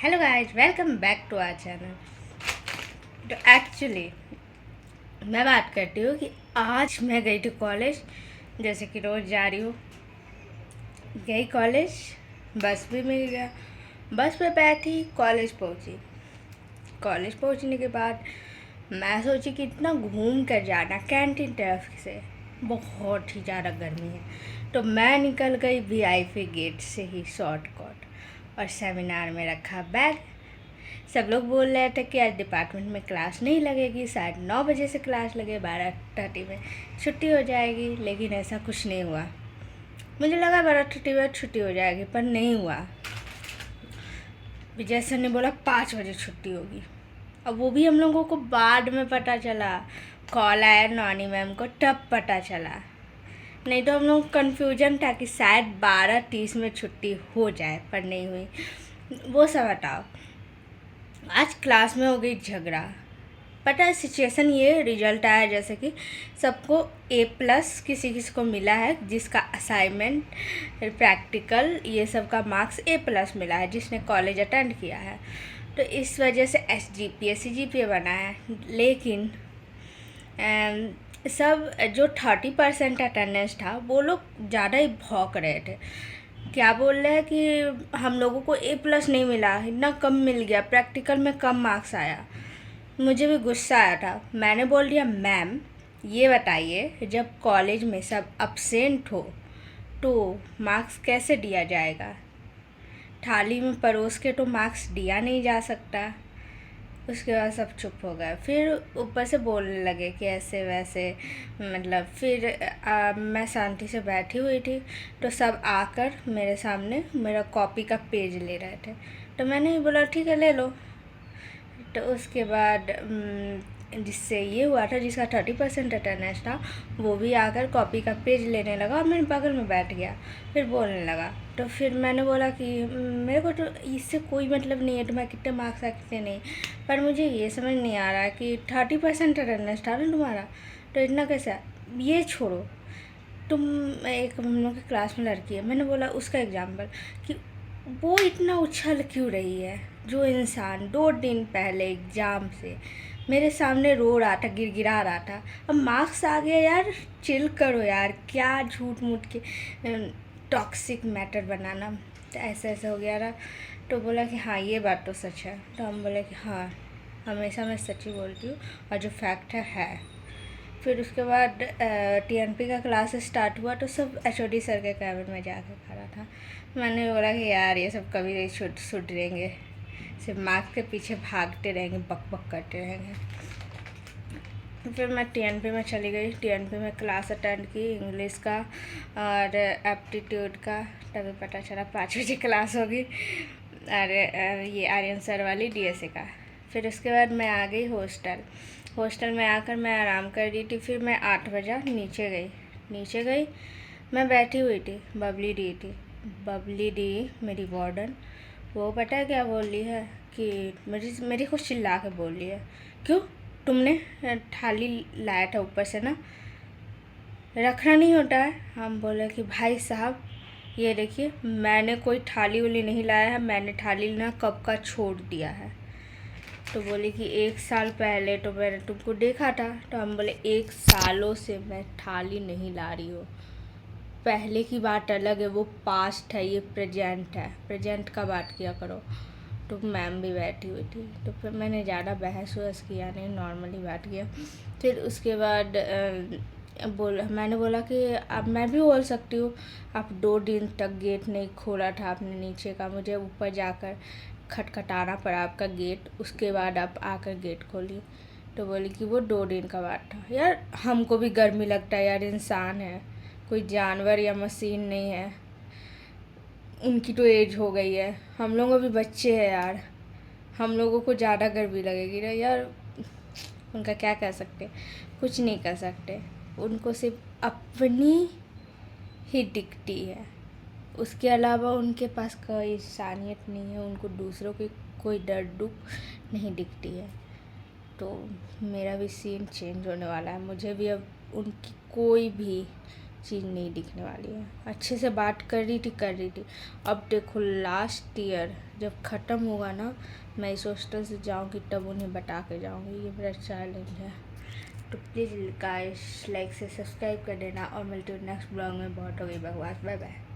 Hello guys, welcome back to our channel. तो actually मैं बात करती हूँ कि आज मैं गई थी कॉलेज, जैसे कि रोज़ जा रही हूँ। गई कॉलेज, बस भी मिल गया, बस पे बैठी, कॉलेज पहुँची। कॉलेज पहुँचने के बाद मैं सोची कि इतना घूम कर जाना कैंटीन तरफ से, बहुत ही ज़्यादा गर्मी है। तो मैं निकल गई वीआईपी गेट से ही शॉर्टकट, और सेमिनार में रखा बैग। सब लोग बोल रहे थे कि आज डिपार्टमेंट में क्लास नहीं लगेगी, शायद 9 बजे से क्लास लगे, 12:30 में छुट्टी हो जाएगी। लेकिन ऐसा कुछ नहीं हुआ। मुझे लगा 12:30 में छुट्टी हो जाएगी, पर नहीं हुआ। विजय सर ने बोला 5 बजे छुट्टी होगी। अब वो भी हम लोगों को बाद में पता चला, कॉल आया नॉनी मैम को, तब पता चला। नहीं तो हम लोग कन्फ्यूजन था कि शायद 12:30 में छुट्टी हो जाए, पर नहीं हुई। वो सब हटाओ, आज क्लास में हो गई झगड़ा। पता है सिचुएशन, ये रिजल्ट आया जैसे कि सबको A+ किसी किसी को मिला है, जिसका असाइनमेंट प्रैक्टिकल ये सब का मार्क्स A+ मिला है, जिसने कॉलेज अटेंड किया है। तो इस वजह से SGPA CGPA बना है। लेकिन सब जो 30% अटेंडेंस था, वो लोग ज़्यादा ही भौंक रहे थे। क्या बोल रहे हैं कि हम लोगों को A+ नहीं मिला, इतना कम मिल गया, प्रैक्टिकल में कम मार्क्स आया। मुझे भी गुस्सा आया था। मैंने बोल दिया, मैम ये बताइए, जब कॉलेज में सब अब्सेंट हो तो मार्क्स कैसे दिया जाएगा? थाली में परोस के तो मार्क्स दिया नहीं जा सकता। उसके बाद सब चुप हो गए। फिर ऊपर से बोलने लगे कि ऐसे वैसे, मतलब फिर मैं शांति से बैठी हुई थी, तो सब आकर मेरे सामने मेरा कॉपी का पेज ले रहे थे। तो मैंने ही बोला ठीक है ले लो। तो उसके बाद जिससे ये हुआ था, जिसका 30% अटेंडेंस था, वो भी आकर कॉपी का पेज लेने लगा और मेरे बगल में बैठ गया। फिर बोलने लगा। तो फिर मैंने बोला कि मेरे को तो इससे कोई मतलब नहीं है, तो मैं कितने मार्क्स आए कितने नहीं, पर मुझे ये समझ नहीं आ रहा है कि 30% अटेंडेंस था ना तुम्हारा, तो इतना कैसा? ये छोड़ो, तुम, एक हम लोग की क्लास में लड़की है, मैंने बोला उसका एग्जाम्पल, कि वो इतना उछल क्यों रही है। जो इंसान 2 दिन पहले एग्ज़ाम से मेरे सामने रो रहा था, गिड़गिड़ा रहा था, अब मार्क्स आ गया यार, चिल करो यार, क्या झूठ मूठ के टॉक्सिक मैटर बनाना। तो ऐसे ऐसे हो गया था। तो बोला कि हाँ ये बात तो सच है। तो हम बोले कि हाँ, हमेशा मैं सच ही बोलती हूँ, और जो फैक्ट है। फिर उसके बाद TNP का क्लास स्टार्ट हुआ, तो सब HOD सर के कैबिन में जाकर खड़ा था। मैंने बोला कि यार ये सब कभी नहीं सुधरेंगे, सिर्फ मार्क्स के पीछे भागते रहेंगे, बक बक करते रहेंगे। फिर मैं TNP में चली गई। TNP में क्लास अटेंड की, इंग्लिश का और एप्टीट्यूड का। तभी पता चला 5 बजे क्लास होगी, और ये आर्यन सर वाली DSA का। फिर उसके बाद मैं आ गई हॉस्टल में आकर मैं आराम कर रही थी। फिर मैं 8 बजे नीचे गई। मैं बैठी हुई थी, बबली दी मेरी वार्डन। वो पता है क्या बोल रही है कि मेरी को चिल्ला के बोल रही है, क्यों तुमने थाली लाया था ऊपर से ना, रखना नहीं होता है? हम बोले कि भाई साहब ये देखिए, मैंने कोई थाली वाली नहीं लाया है, मैंने थाली ना कब का छोड़ दिया है। तो बोली कि 1 साल पहले तो मैंने तुमको देखा था। तो हम बोले 1 सालों से मैं थाली नहीं ला रही हूँ। पहले की बात अलग है, वो पास्ट है, ये प्रेजेंट है, प्रेजेंट का बात किया करो। तो मैम भी बैठी हुई थी, तो फिर मैंने ज़्यादा बहस वहस किया नहीं, नॉर्मली बात किया। फिर उसके बाद मैंने बोला कि अब मैं भी बोल सकती हूँ, आप 2 दिन तक गेट नहीं खोला था आपने नीचे का, मुझे ऊपर जाकर खटखटाना पड़ा आपका गेट, उसके बाद आप आकर गेट खोली। तो बोली कि वो 2 दिन का बात था। यार हमको भी गर्मी लगता है यार, इंसान है, कोई जानवर या मशीन नहीं है। उनकी तो एज हो गई है, हम लोगों भी बच्चे हैं यार, हम लोगों को ज़्यादा गर्मी लगेगी ना यार। उनका क्या कह सकते, कुछ नहीं कर सकते। उनको सिर्फ अपनी ही दिखती है, उसके अलावा उनके पास कोई इंसानियत नहीं है, उनको दूसरों की कोई डर दुख नहीं दिखती है। तो मेरा भी सीन चेंज होने वाला है, मुझे भी अब उनकी कोई भी चीज़ नहीं दिखने वाली है। अच्छे से बात कर रही थी। अब देखो लास्ट ईयर जब ख़त्म होगा ना, मैं इस हॉस्टल से जाऊँगी तब उन्हें बता के जाऊँगी। ये मेरा चैलेंज है। तो प्लीज़ गाइस लाइक से सब्सक्राइब कर देना और मिलते हो नेक्स्ट ब्लॉग में। बहुत हो गई बकवास। Bye bye.